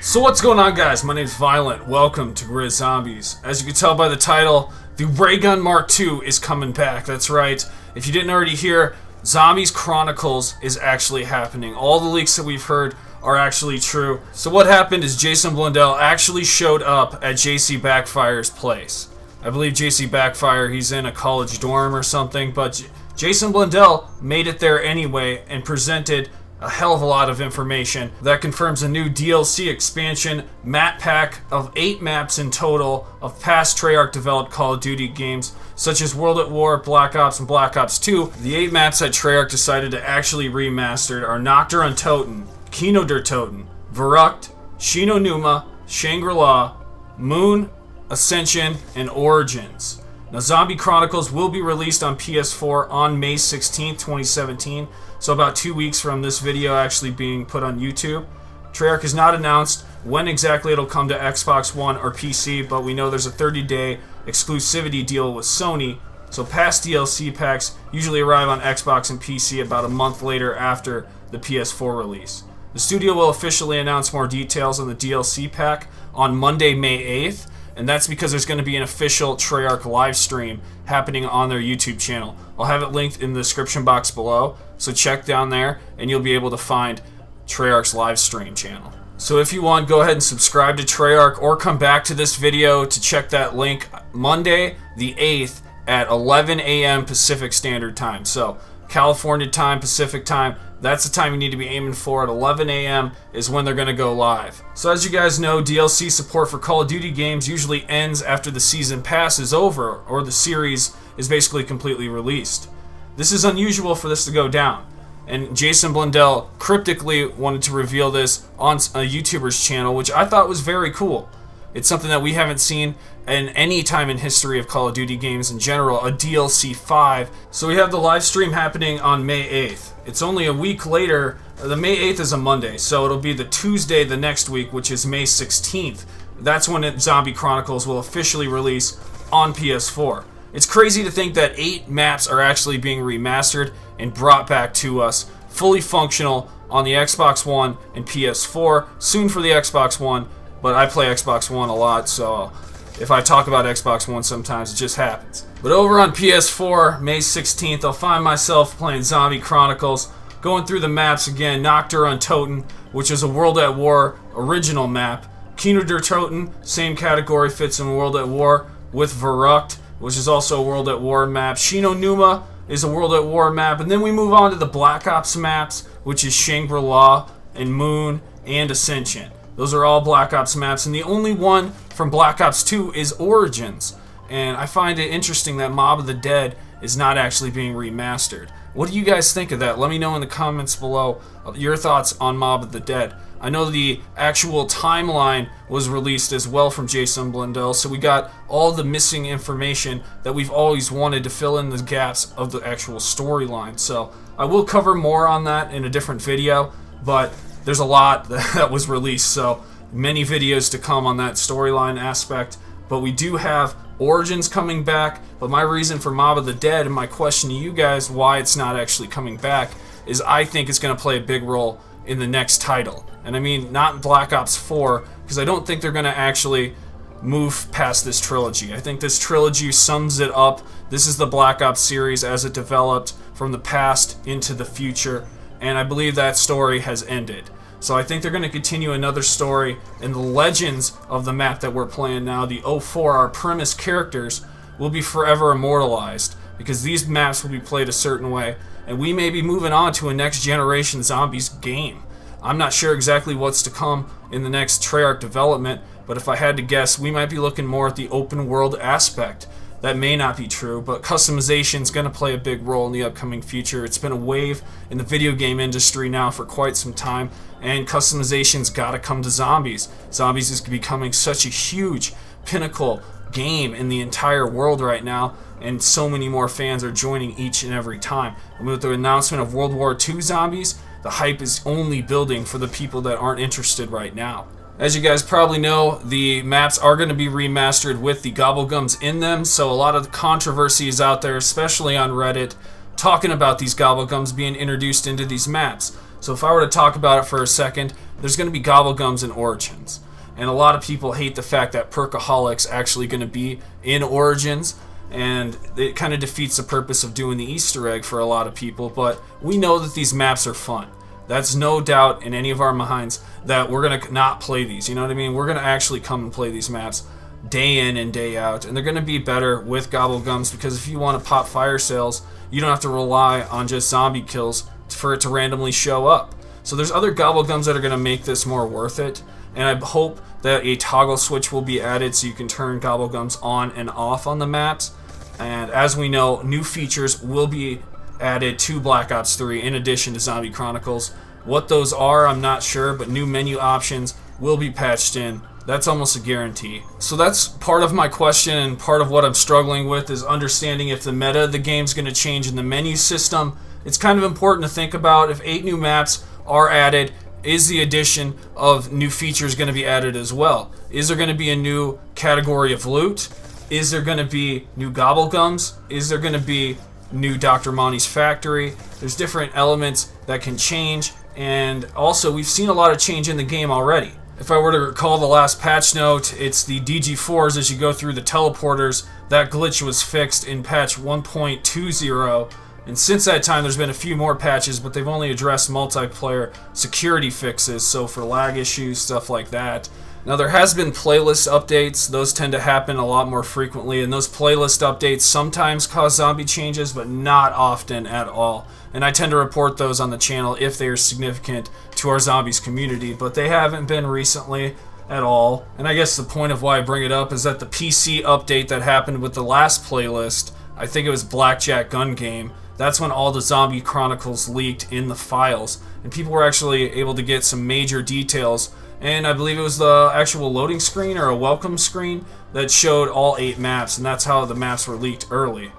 So what's going on, guys? My name's Violent. Welcome to GRIZZ Zombies. As you can tell by the title, the Ray Gun Mark II is coming back. That's right. If you didn't already hear, Zombies Chronicles is actually happening. All the leaks that we've heard are actually true. So what happened is Jason Blundell actually showed up at JC Backfire's place. I believe JC Backfire, he's in a college dorm or something, but Jason Blundell made it there anyway and presented a hell of a lot of information that confirms a new DLC expansion map pack of 8 maps in total of past Treyarch developed Call of Duty games such as World at War, Black Ops, and Black Ops 2. The 8 maps that Treyarch decided to actually remaster are Noctur on Toten, Kino der Toten, Verrucht, Shino Numa, Shangri-La, Moon, Ascension, and Origins. Now, Zombie Chronicles will be released on PS4 on May 16th, 2017, so about 2 weeks from this video actually being put on YouTube. Treyarch has not announced when exactly it'll come to Xbox One or PC, but we know there's a 30-day exclusivity deal with Sony, so past DLC packs usually arrive on Xbox and PC about a month later after the PS4 release. The studio will officially announce more details on the DLC pack on Monday, May 8th, and that's because there's going to be an official Treyarch live stream happening on their YouTube channel. I'll have it linked in the description box below, so check down there and you'll be able to find Treyarch's live stream channel. So if you want, go ahead and subscribe to Treyarch or come back to this video to check that link Monday the 8th at 11 a.m. Pacific Standard Time. So California time, Pacific time, that's the time you need to be aiming for. At 11 a.m. is when they're going to go live. So as you guys know, DLC support for Call of Duty games usually ends after the season pass is over or the series is basically completely released. This is unusual for this to go down, and Jason Blundell cryptically wanted to reveal this on a YouTuber's channel, which I thought was very cool. It's something that we haven't seen in any time in history of Call of Duty games in general, a DLC 5. So we have the live stream happening on May 8th. It's only a week later. The May 8th is a Monday, so it'll be the Tuesday the next week, which is May 16th. That's when Zombie Chronicles will officially release on PS4. It's crazy to think that 8 maps are actually being remastered and brought back to us, fully functional on the Xbox One and PS4, soon for the Xbox One, but I play Xbox One a lot, so if I talk about Xbox One sometimes, it just happens. But over on PS4, May 16th, I'll find myself playing Zombie Chronicles, going through the maps again. Noctur on Toten, which is a World at War original map. Kino der Toten, same category, fits in World at War, with Verrucht, which is also a World at War map. Shino Numa is a World at War map, and then we move on to the Black Ops maps, which is Shangri-La and Moon and Ascension. Those are all Black Ops maps, and the only one from Black Ops 2 is Origins. And I find it interesting that Mob of the Dead is not actually being remastered. What do you guys think of that? Let me know in the comments below your thoughts on Mob of the Dead. I know the actual timeline was released as well from Jason Blundell, so we got all the missing information that we've always wanted to fill in the gaps of the actual storyline. So I will cover more on that in a different video, but there's a lot that was released, so many videos to come on that storyline aspect. But we do have Origins coming back, but my reason for Mob of the Dead and my question to you guys why it's not actually coming back is I think it's going to play a big role in the next title. And I mean not Black Ops 4, because I don't think they're going to actually move past this trilogy. I think this trilogy sums it up. This is the Black Ops series as it developed from the past into the future, and I believe that story has ended. So I think they're going to continue another story, and the legends of the map that we're playing now, the 04, our premise characters, will be forever immortalized, because these maps will be played a certain way, and we may be moving on to a next generation Zombies game. I'm not sure exactly what's to come in the next Treyarch development, but if I had to guess, we might be looking more at the open world aspect. That may not be true, but customization is going to play a big role in the upcoming future. It's been a wave in the video game industry now for quite some time, and customization's got to come to Zombies. Zombies is becoming such a huge pinnacle game in the entire world right now, and so many more fans are joining each and every time. And with the announcement of World War II Zombies, the hype is only building for the people that aren't interested right now. As you guys probably know, the maps are going to be remastered with the Gobblegums in them, so a lot of the controversy is out there, especially on Reddit, talking about these Gobblegums being introduced into these maps. So if I were to talk about it for a second, there's going to be Gobblegums in Origins. And a lot of people hate the fact that Perkaholic's actually going to be in Origins, and it kind of defeats the purpose of doing the Easter egg for a lot of people, but we know that these maps are fun. That's no doubt in any of our minds that we're going to not play these, you know what I mean? We're going to actually come and play these maps day in and day out, and they're going to be better with Gobblegums, because if you want to pop fire sales, you don't have to rely on just zombie kills for it to randomly show up. So there's other Gobblegums that are going to make this more worth it, and I hope that a toggle switch will be added so you can turn Gobblegums on and off on the maps. And as we know, new features will be added to Black Ops 3 in addition to Zombie Chronicles. What those are, I'm not sure, but new menu options will be patched in. That's almost a guarantee. So that's part of my question, and part of what I'm struggling with is understanding if the meta of the game's going to change in the menu system. It's kind of important to think about if 8 new maps are added, is the addition of new features going to be added as well? Is there going to be a new category of loot? Is there going to be new Gobblegums? Is there going to be new Dr. Monty's factory? There's different elements that can change, and also we've seen a lot of change in the game already. If I were to recall the last patch note, it's the DG4s as you go through the teleporters. That glitch was fixed in patch 1.20, and since that time there's been a few more patches, but they've only addressed multiplayer security fixes, so for lag issues, stuff like that. Now there has been playlist updates. Those tend to happen a lot more frequently, and those playlist updates sometimes cause zombie changes, but not often at all. And I tend to report those on the channel if they are significant to our zombies community, but they haven't been recently at all. And I guess the point of why I bring it up is that the PC update that happened with the last playlist, I think it was Blackjack Gun Game, that's when all the Zombie Chronicles leaked in the files, and people were actually able to get some major details. And I believe it was the actual loading screen or a welcome screen that showed all 8 maps, and that's how the maps were leaked early.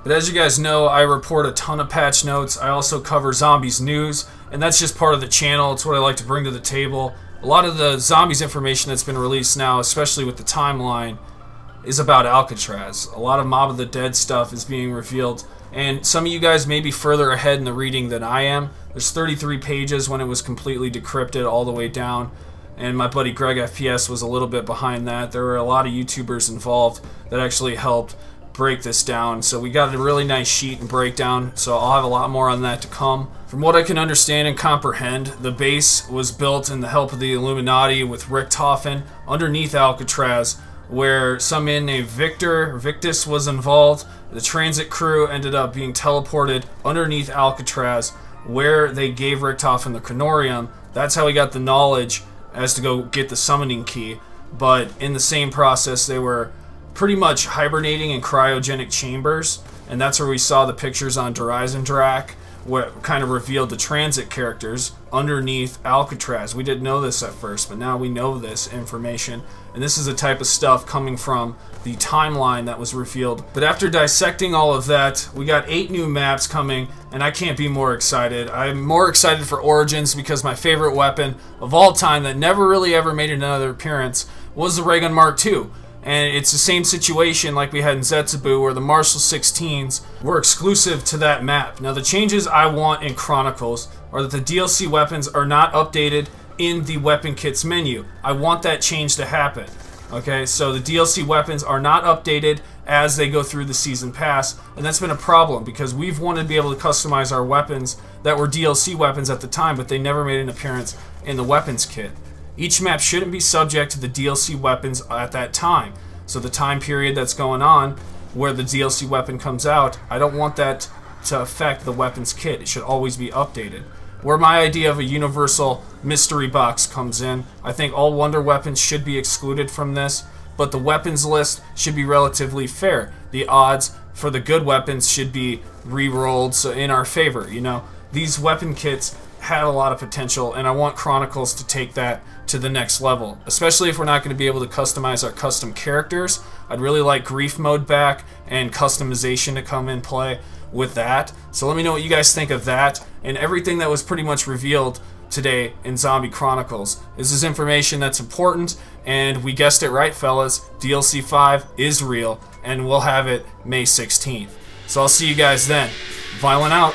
But as you guys know, I report a ton of patch notes. I also cover zombies news, and that's just part of the channel. It's what I like to bring to the table. A lot of the zombies information that's been released now, especially with the timeline, is about Alcatraz. A lot of Mob of the Dead stuff is being revealed, and some of you guys may be further ahead in the reading than I am. There's 33 pages when it was completely decrypted all the way down. And my buddy Greg FPS was a little bit behind that. There were a lot of YouTubers involved that actually helped break this down. So we got a really nice sheet and breakdown, so I'll have a lot more on that to come. From what I can understand and comprehend, the base was built in the help of the Illuminati with Richtofen underneath Alcatraz, where some man named Victus was involved. The transit crew ended up being teleported underneath Alcatraz, where they gave Richtofen the Chronorium. That's how he got the knowledge as to go get the summoning key, but in the same process they were pretty much hibernating in cryogenic chambers, and that's where we saw the pictures on Horizon Drac, where kind of revealed the transit characters underneath Alcatraz. We didn't know this at first, but now we know this information, and this is the type of stuff coming from the timeline that was revealed. But after dissecting all of that, we got 8 new maps coming, and I can't be more excited. I'm more excited for Origins because my favorite weapon of all time that never really ever made another appearance was the Ray Gun Mark II. And it's the same situation like we had in Zetsubou, where the Marshall 16s were exclusive to that map. Now the changes I want in Chronicles are that the DLC weapons are not updated in the weapon kits menu. I want that change to happen. Okay, so the DLC weapons are not updated as they go through the season pass, and that's been a problem because we've wanted to be able to customize our weapons that were DLC weapons at the time, but they never made an appearance in the weapons kit. Each map shouldn't be subject to the DLC weapons at that time. So the time period that's going on where the DLC weapon comes out, I don't want that to affect the weapons kit. It should always be updated. Where my idea of a universal mystery box comes in, I think all wonder weapons should be excluded from this, but the weapons list should be relatively fair. The odds for the good weapons should be re-rolled so in our favor, you know. These weapon kits had a lot of potential, and I want Chronicles to take that to the next level, especially if we're not going to be able to customize our custom characters. I'd really like grief mode back and customization to come in play with that. So let me know what you guys think of that and everything that was pretty much revealed today in Zombie Chronicles. This is information that's important, and we guessed it right, fellas. DLC 5 is real, and we'll have it May 16th. So I'll see you guys then. Viollent out.